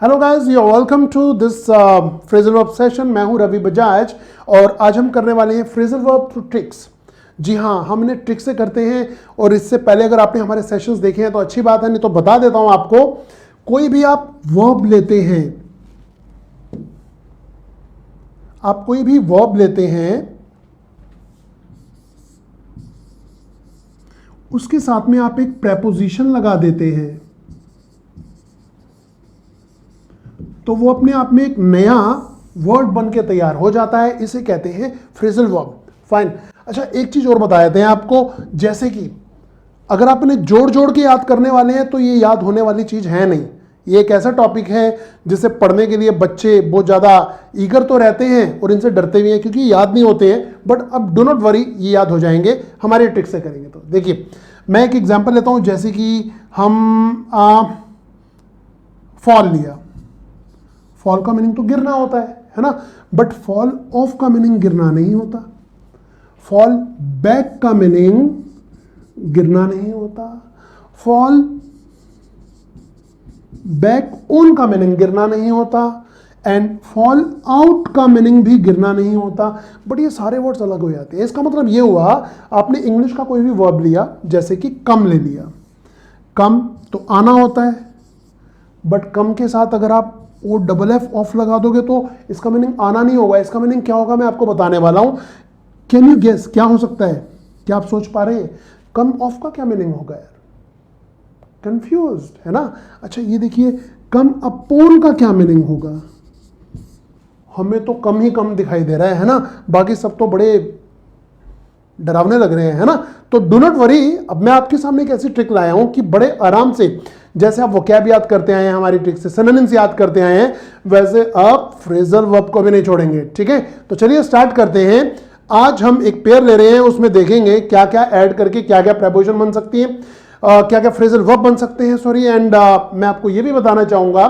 Hello guys, you are welcome to this phrasal verb session. मैं हूं रवि बजाज और आज हम करने वाले हैं फ्रेजल वर्ब थ्रू ट्रिक्स। जी हाँ, हम इन्हें ट्रिक से करते हैं और इससे पहले अगर आपने हमारे सेशंस देखे हैं तो अच्छी बात है, नहीं तो बता देता हूं आपको। कोई भी आप वर्ब लेते हैं, आप कोई भी वर्ब लेते हैं, उसके साथ में आप एक प्रेपोजिशन लगा देते हैं तो वो अपने आप में एक नया वर्ड बन के तैयार हो जाता है। इसे कहते हैं फ्रेजल वर्ब। फाइन। अच्छा, एक चीज और बता देते हैं आपको, जैसे कि अगर आप इन्हें जोड़ जोड़ के याद करने वाले हैं तो ये याद होने वाली चीज है नहीं। ये एक ऐसा टॉपिक है जिसे पढ़ने के लिए बच्चे बहुत ज्यादा ईगर तो रहते हैं और इनसे डरते भी हैं क्योंकि याद नहीं होते हैं, बट अब डो नॉट वरी, ये याद हो जाएंगे हमारे ट्रिक से करेंगे तो। देखिए, मैं एक एग्जाम्पल लेता हूं, जैसे कि हम फॉल लिया। फॉल का मीनिंग तो गिरना होता है ना, बट फॉल ऑफ का मीनिंग गिरना नहीं होता। फॉल बैक का मीनिंग गिरना नहीं होता। फॉल बैक ऑन का मीनिंग गिरना नहीं होता। एंड फॉल आउट का मीनिंग भी गिरना नहीं होता। बट ये सारे वर्ड्स अलग हो जाते हैं। इसका मतलब ये हुआ, आपने इंग्लिश का कोई भी वर्ब लिया, जैसे कि कम ले लिया। कम तो आना होता है, बट कम के साथ अगर आप वो डबल एफ ऑफ लगा दोगे तो इसका मीनिंग आना नहीं होगा। इसका मीनिंग क्या होगा मैं आपको बताने वाला हूं। कैन यू गेस क्या हो सकता है? क्या आप सोच पा रहे हैं? कम ऑफ का क्या मीनिंग होगा यार? कंफ्यूज्ड है ना। अच्छा, ये देखिए, कम अपोन का क्या मीनिंग होगा? हमें तो कम ही कम दिखाई दे रहा है ना, बाकी सब तो बड़े डरावने लग रहे हैं, है ना। तो डू नॉट वरी, अब मैं आपके सामने एक ऐसी ट्रिक लाया हूं कि बड़े आराम से, जैसे आप वोकैब याद करते आए हैं हमारी ट्रिक से, सिनोनिम्स याद करते आए हैं, वैसे आप फ्रेजल वर्ब को भी नहीं छोड़ेंगे। ठीक है, तो चलिए स्टार्ट करते हैं। आज हम एक पेयर ले रहे हैं, उसमें देखेंगे क्या क्या ऐड करके क्या क्या प्रेपोजिशन बन सकती है, क्या क्या फ्रेजल वर्ब बन सकते हैं, सॉरी। एंड मैं आपको यह भी बताना चाहूंगा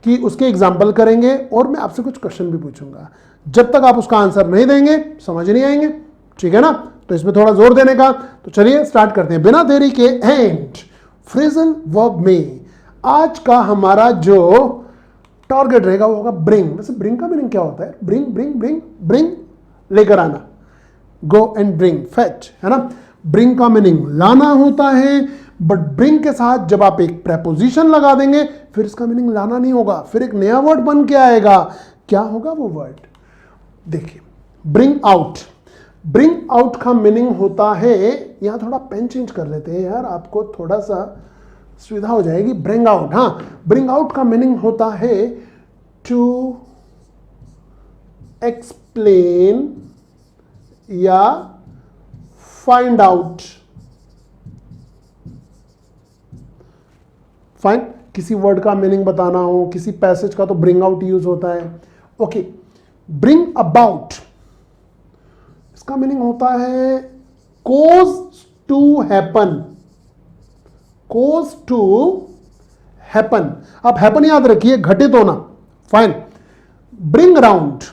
कि उसके एग्जाम्पल करेंगे और मैं आपसे कुछ क्वेश्चन भी पूछूंगा। जब तक आप उसका आंसर नहीं देंगे समझ नहीं आएंगे, ठीक है ना। तो इसमें थोड़ा जोर देने का। तो चलिए स्टार्ट करते हैं बिना देरी के। एंड फ्रेजल वर्ब में आज का हमारा जो टारगेट रहेगा वो होगा ब्रिंग। वैसे ब्रिंग का मीनिंग क्या होता है? ब्रिंग ब्रिंग ब्रिंग ब्रिंग, लेकर आना। गो एंड ब्रिंग, फेच, है ना। ब्रिंग का मीनिंग लाना होता है, बट ब्रिंग के साथ जब आप एक प्रेपोजिशन लगा देंगे फिर इसका मीनिंग लाना नहीं होगा, फिर एक नया वर्ड बन के आएगा। क्या होगा वो वर्ड? देखिए, ब्रिंग आउट। ब्रिंग आउट का मीनिंग होता है, यहां थोड़ा पेन चेंज कर लेते हैं यार, आपको थोड़ा सा सुविधा हो जाएगी। ब्रिंग आउट, हाँ, ब्रिंग आउट का मीनिंग होता है टू एक्सप्लेन या फाइंड आउट। फाइन, किसी वर्ड का मीनिंग बताना हो, किसी पैसेज का, तो ब्रिंग आउट यूज होता है। ओके, ब्रिंग अबाउट, इसका मीनिंग होता है cause to happen. Cause to happen, आप हैपन याद रखिए, घटित होना। Fine. Bring around,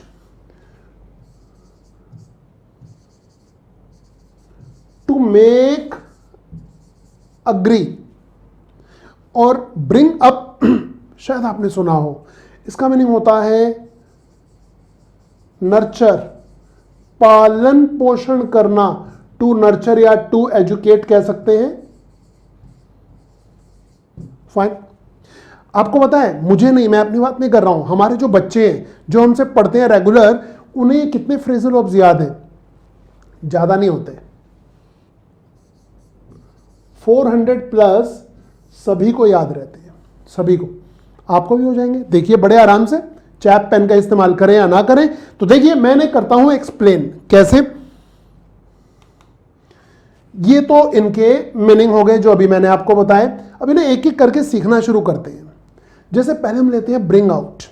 to make agree. और ब्रिंग अप शायद आपने सुना हो, इसका मीनिंग होता है नर्चर, पालन पोषण करना। टू नर्चर या टू एजुकेट कह सकते हैं। फाइन। आपको पता है, मुझे नहीं, मैं अपनी बात नहीं कर रहा हूं, हमारे जो बच्चे हैं जो हमसे पढ़ते हैं रेगुलर, उन्हें कितने फ्रेजल वर्ब्स याद हैं? ज्यादा नहीं होते, 400 प्लस सभी को याद रहते हैं, सभी को। आपको भी हो जाएंगे, देखिए बड़े आराम से, चाहे आप पेन का इस्तेमाल करें या ना करें। तो देखिए, मैंने करता हूं एक्सप्लेन। कैसे? ये तो इनके मीनिंग हो गए जो अभी मैंने आपको बताए। अब इन्हें एक एक करके सीखना शुरू करते हैं। जैसे पहले हम लेते हैं ब्रिंग आउट।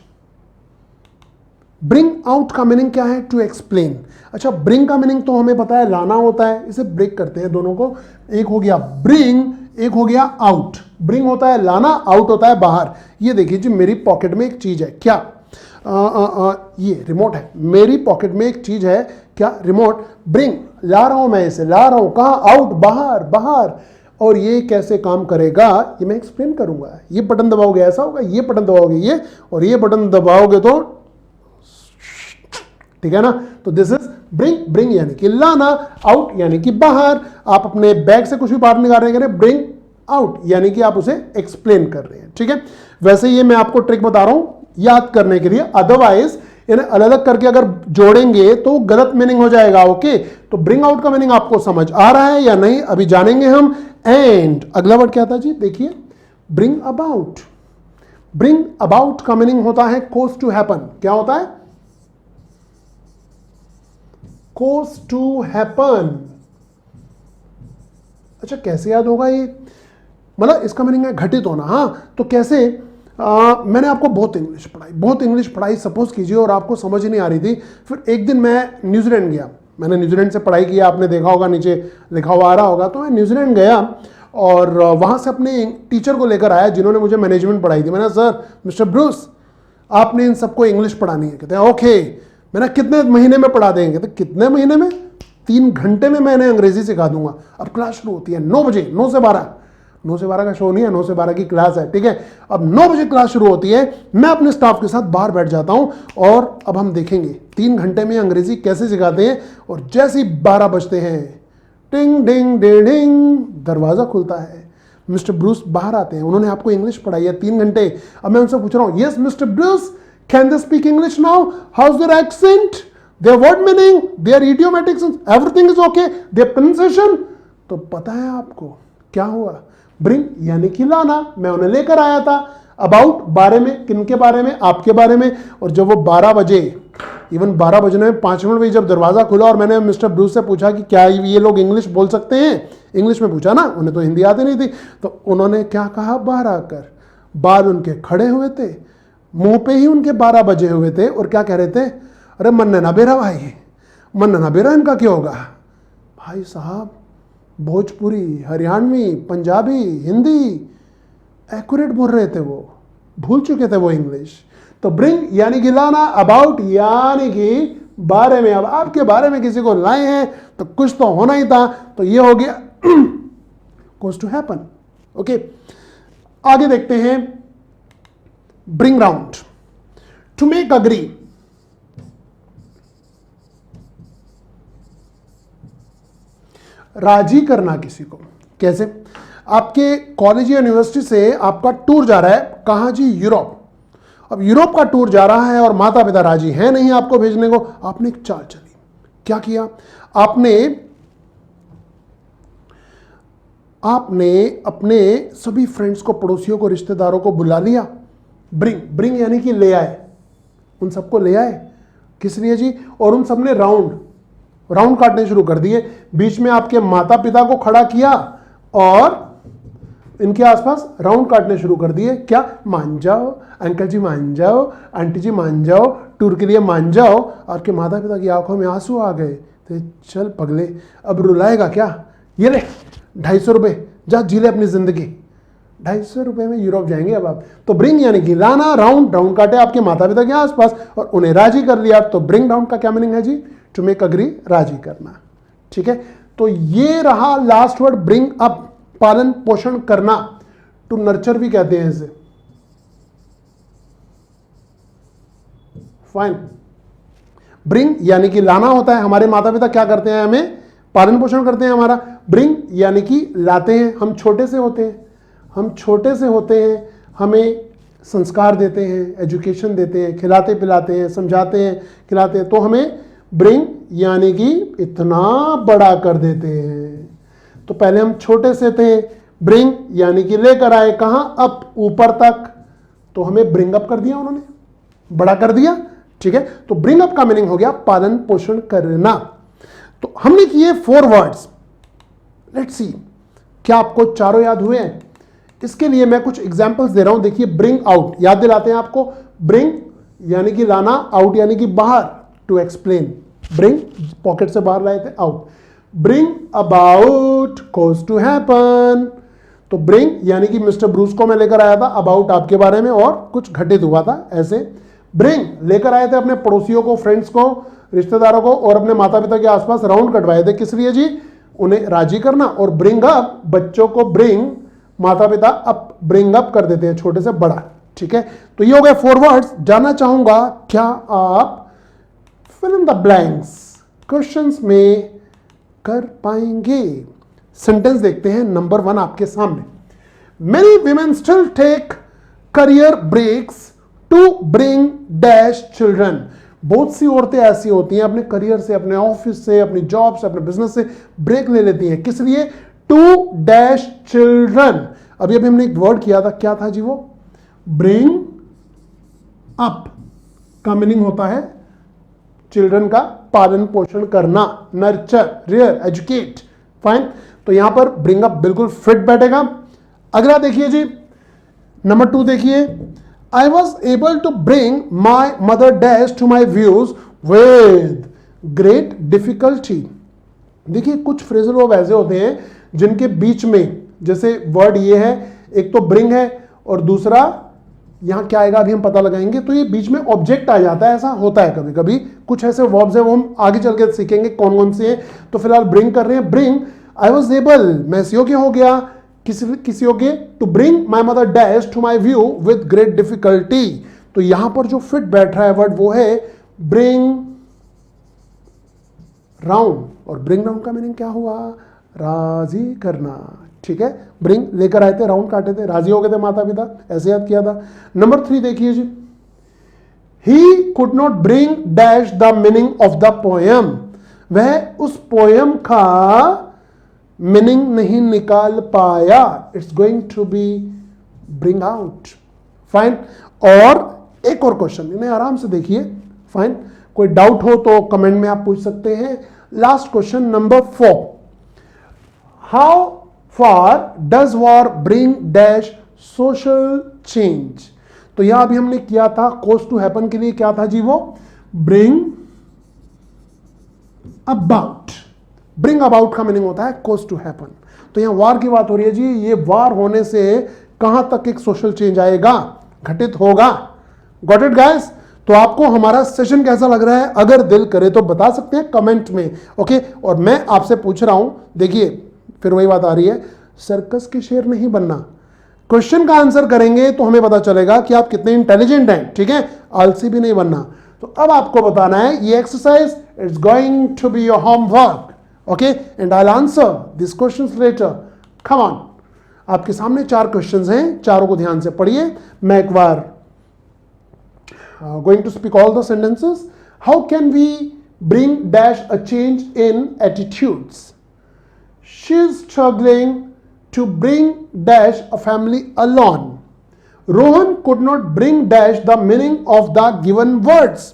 ब्रिंग आउट का मीनिंग क्या है? To explain. अच्छा, ब्रिंग का मीनिंग तो हमें पता है लाना होता है, इसे ब्रेक करते हैं दोनों को। एक हो गया ब्रिंग, एक हो गया आउट। ब्रिंग होता है लाना, आउट होता है बाहर। ये देखिए जी, मेरी पॉकेट में एक चीज है, क्या? ये रिमोट है। मेरी पॉकेट में एक चीज है, क्या? रिमोट। ब्रिंग, ला रहा हूं मैं इसे, ला रहा हूं, कहां? आउट, बाहर, बाहर। और ये कैसे काम करेगा ये मैं एक्सप्लेन करूंगा। ये बटन दबाओगे ऐसा होगा, ये बटन दबाओगे ये, और ये बटन दबाओगे तो ठीक है ना। तो दिस इज ब्रिंग, ब्रिंग यानी कि लाना, आउट यानी कि बाहर। आप अपने बैग से कुछ भी बाहर निकाल रहे हैं, ब्रिंग आउट यानी कि आप उसे एक्सप्लेन कर रहे हैं, ठीक है। वैसे ये मैं आपको ट्रिक बता रहा हूं याद करने के लिए, अदरवाइज इन्हें अलग अलग करके अगर जोड़ेंगे तो गलत मीनिंग हो जाएगा। ओके, तो ब्रिंग आउट का मीनिंग आपको समझ आ रहा है या नहीं अभी जानेंगे हम। एंड अगला वर्ड क्या था जी, देखिए ब्रिंग अबाउट। ब्रिंग अबाउट का मीनिंग होता है कोज टू हैपन। क्या होता है? Cause to happen. अच्छा कैसे याद होगा ये? मतलब इसका मीनिंग है घटित होना। हाँ तो कैसे? मैंने आपको बहुत इंग्लिश पढ़ाई सपोज कीजिए और आपको समझ ही नहीं आ रही थी। फिर एक दिन मैं न्यूजीलैंड गया, मैंने न्यूजीलैंड से पढ़ाई किया, आपने देखा होगा नीचे लिखा हुआ आ रहा होगा। तो मैं न्यूजीलैंड गया और वहाँ से अपने टीचर को लेकर आया जिन्होंने मुझे मैनेजमेंट पढ़ाई थी। मैंने सर मिस्टर ब्रूस आपने इन सबको इंग्लिश पढ़ानी है। कहते हैं ओके। मैंने कितने महीने में पढ़ा देंगे? कहते कितने महीने में? 3 घंटे में मैंने अंग्रेजी सिखा दूंगा। अब क्लास शुरू होती है 9 बजे, 9 से 12। 9 से 12 का शो नहीं है, 9 से 12 की क्लास है, ठीक है। अब 9 बजे क्लास शुरू होती है, मैं अपने स्टाफ के साथ बाहर बैठ जाता हूं और अब हम देखेंगे 3 घंटे में अंग्रेजी कैसे सिखाते हैं। और जैसे ही 12 बजते हैं, टिंग डिंग डिंग, दरवाजा खुलता है, मिस्टर ब्रूस बाहर आते हैं। उन्होंने आपको इंग्लिश पढ़ाई है 3 घंटे। अब मैं उनसे पूछ रहा हूं, yes mister Bruce can they speak English now? How is their accent, their word meaning, their idiomatics, everything is okay, their pronunciation? तो पता है आपको क्या हुआ? ब्रिंग यानी कि लाना, मैं उन्हें लेकर आया था। अबाउट बारे में, किनके बारे में? आपके बारे में। और जब वो 12 बजे, इवन 12 बजने में 5 मिनट में जब दरवाजा खुला और मैंने मिस्टर ब्रूस से पूछा कि क्या ये लोग इंग्लिश बोल सकते हैं, इंग्लिश में पूछा ना, उन्हें तो हिंदी आती नहीं थी। तो उन्होंने क्या कहा बाहर आकर? बाल उनके खड़े हुए थे, मुंह पे ही उनके 12 बजे हुए थे और क्या कह रहे थे? अरे मन्ना ना बेरा भाई, मन्ना ना बेरा इनका क्या होगा? भाई साहब भोजपुरी, हरियाणवी, पंजाबी, हिंदी एक्यूरेट बोल रहे थे वो, भूल चुके थे वो इंग्लिश। तो ब्रिंग यानी कि लाना, अबाउट यानी कि बारे में। अब आपके बारे में किसी को लाए हैं तो कुछ तो होना ही था, तो ये हो गया कोज टू हैपन। ओके, आगे देखते हैं bring round. To make agree, राजी करना किसी को। कैसे? आपके कॉलेज या यूनिवर्सिटी से आपका टूर जा रहा है, कहां जी? यूरोप। अब यूरोप का टूर जा रहा है और माता पिता राजी हैं नहीं आपको भेजने को। आपने एक चाल चली, क्या किया? आपने अपने सभी फ्रेंड्स को, पड़ोसियों को, रिश्तेदारों को बुला लिया। ब्रिंग, ब्रिंग यानी कि ले आए, उन सबको ले आए। किस लिए जी? और उन सबने राउंड काटने शुरू कर दिए। बीच में आपके माता पिता को खड़ा किया और इनके आसपास राउंड काटने शुरू कर दिए। क्या? मान जाओ अंकल जी, मान जाओ आंटी जी, मान जाओ, टूर के लिए मान जाओ। आपके माता पिता की आंखों में आंसू आ गए। तो चल पगले, अब रुलाएगा क्या? ये ले 250 रुपये, जा जी ले अपनी जिंदगी। 250 रुपये में यूरोप जाएंगे अब आप। तो ब्रिंग यानी कि लाना, राउंड काटे आपके माता पिता के आसपास और उन्हें राजी कर लिया। तो ब्रिंग राउंड का क्या मीनिंग है जी? टू मेक अग्री, राजी करना, ठीक है। तो ये रहा लास्ट वर्ड, ब्रिंग अप, पालन पोषण करना। टू नर्चर भी कहते हैं इसे। फाइन। ब्रिंग यानी कि लाना होता है, हमारे माता पिता क्या करते हैं? हमें पालन पोषण करते हैं हमारा। ब्रिंग यानी कि लाते हैं, हम छोटे से होते हैं, हमें संस्कार देते हैं, एजुकेशन देते हैं, खिलाते पिलाते हैं, समझाते हैं, खिलाते हैं, तो हमें ब्रिंग यानी कि इतना बड़ा कर देते हैं। तो पहले हम छोटे से थे, ब्रिंग यानी कि लेकर आए, कहां? अप, ऊपर तक। तो हमें ब्रिंग अप कर दिया, उन्होंने बड़ा कर दिया, ठीक है। तो ब्रिंग अप का मीनिंग हो गया पालन पोषण करना। तो हमने किए 4 वर्ड्स। लेट्स सी क्या आपको चारों याद हुए हैं? इसके लिए मैं कुछ एग्जांपल्स दे रहा हूं। देखिए ब्रिंग आउट याद दिलाते हैं आपको। ब्रिंग यानी कि लाना, आउट यानी कि बाहर, टू एक्सप्लेन। ब्रिंग पॉकेट से बाहर लाए थे, out. Bring about, cause to happen. तो ब्रिंग यानी कि मिस्टर ब्रूस को मैं लेकर आया था, अबाउट आपके बारे में और कुछ घटित हुआ था, ऐसे। ब्रिंग लेकर आए थे अपने पड़ोसियों को, फ्रेंड्स को, रिश्तेदारों को और अपने माता पिता के आसपास राउंड कटवाए थे। किस लिए जी? उन्हें राजी करना, और ब्रिंग अप बच्चों को ब्रिंग माता पिता अप ब्रिंग अप कर देते हैं, छोटे से बड़ा। ठीक है, तो ये हो गए 4 वर्ड्स। जानना चाहूंगा क्या आप fill in the blanks questions में कर पाएंगे। सेंटेंस देखते हैं। नंबर 1 आपके सामने, many women still take career breaks to bring dash children. बहुत सी औरतें ऐसी होती हैं अपने करियर से, अपने ऑफिस से, अपनी जॉब से, अपने बिजनेस से ब्रेक ले लेती हैं। किस लिए? To dash children. अभी हमने एक वर्ड किया था, क्या था जी वो? ब्रिंग अप का मीनिंग होता है चिल्ड्रन का पालन पोषण करना, नर्चर, रियर, एजुकेट। फाइन, तो यहां पर ब्रिंग अप बिल्कुल फिट बैठेगा। अगला देखिए जी, नंबर 2 देखिए, I was able to bring my mother dash to my views with great difficulty. देखिए कुछ फ्रेजल वर्ब ऐसे होते हैं जिनके बीच में, जैसे वर्ड ये है, एक तो ब्रिंग है और दूसरा यहां क्या आएगा अभी हम पता लगाएंगे, तो ये बीच में ऑब्जेक्ट आ जाता है। ऐसा होता है कभी कभी, कुछ ऐसे वर्ब्स हैं वो हम आगे चल के सीखेंगे कौन कौन से हैं। तो फिलहाल ब्रिंग कर रहे हैं। ब्रिंग, आई वॉज एबल, मैं योग्य हो गया, किसी योग्य, to bring my mother dash to my view with great difficulty. तो यहां पर जो फिट बैठ रहा है वर्ड वो है ब्रिंग राउंड, और ब्रिंग राउंड का मीनिंग क्या हुआ? राजी करना। ठीक है, ब्रिंग लेकर आए थे, राउंड काटे थे, राजी हो गए थे माता पिता, ऐसे याद किया था। नंबर 3 देखिए जी, he could not bring dash the meaning of the poem. वह उस पोएम का मीनिंग नहीं निकाल पाया। It's going to be bring out. Fine, और एक और क्वेश्चन, इन्हें आराम से देखिए। फाइन, कोई डाउट हो तो कमेंट में आप पूछ सकते हैं। Last question number 4, how far does war bring dash social change. तो यहां अभी हमने किया था कोज टू हैपन के लिए, क्या था जी वो? Bring about. ब्रिंग अबाउट का मीनिंग होता है कोज टू हैपन। तो यहां वार की बात हो रही है जी, ये वार होने से कहां तक एक सोशल चेंज आएगा, घटित होगा। Got it guys? तो आपको हमारा सेशन कैसा लग रहा है? अगर दिल करे तो बता सकते हैं कमेंट में। ओके, और मैं आपसे पूछ रहा हूं, देखिए फिर वही बात आ रही है, सर्कस के शेर नहीं बनना। क्वेश्चन का आंसर करेंगे तो हमें पता चलेगा कि आप कितने इंटेलिजेंट हैं। ठीक है, आलसी भी नहीं बनना। तो अब आपको बताना है ये exercise, it's going to be your homework. Okay, and I will answer this questions later. Come on, आपके सामने 4 क्वेश्चंस हैं, चारों को ध्यान से पढ़िए। मैं एक बार going to speak all the sentences. How can we bring dash a change in attitudes? She is struggling to bring dash a family alone. Rohan could not bring dash the meaning of the given words,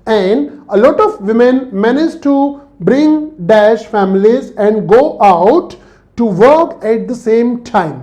and a lot of women manage to bring dash families and go out to work at the same time.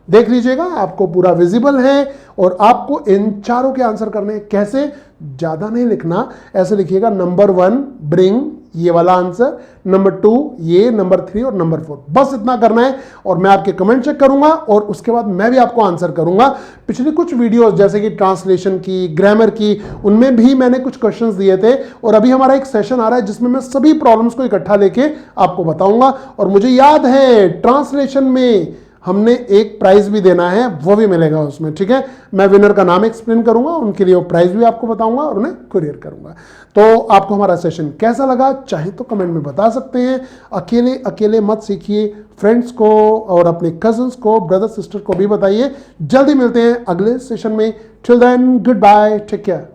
देख लीजिएगा, आपको पूरा visible है और आपको इन चारों के answer करने हैं। कैसे? ज्यादा नहीं लिखना, ऐसे लिखिएगा नंबर 1 ब्रिंग, ये वाला आंसर, नंबर 2 ये, नंबर 3 और नंबर 4, बस इतना करना है। और मैं आपके कमेंट चेक करूंगा और उसके बाद मैं भी आपको आंसर करूंगा। पिछली कुछ वीडियोस जैसे कि ट्रांसलेशन की, ग्रामर की, उनमें भी मैंने कुछ क्वेश्चंस दिए थे, और अभी हमारा एक सेशन आ रहा है जिसमें मैं सभी प्रॉब्लम्स को इकट्ठा लेके आपको बताऊंगा। और मुझे याद है ट्रांसलेशन में हमने एक प्राइज भी देना है, वो भी मिलेगा उसमें। ठीक है, मैं विनर का नाम एक्सप्लेन करूंगा, उनके लिए वो प्राइज भी आपको बताऊंगा और उन्हें कुरियर करूंगा। तो आपको हमारा सेशन कैसा लगा चाहे तो कमेंट में बता सकते हैं। अकेले अकेले मत सीखिए, फ्रेंड्स को और अपने कजन्स को, ब्रदर सिस्टर को भी बताइए। जल्दी मिलते हैं अगले सेशन में। Till then goodbye, take care.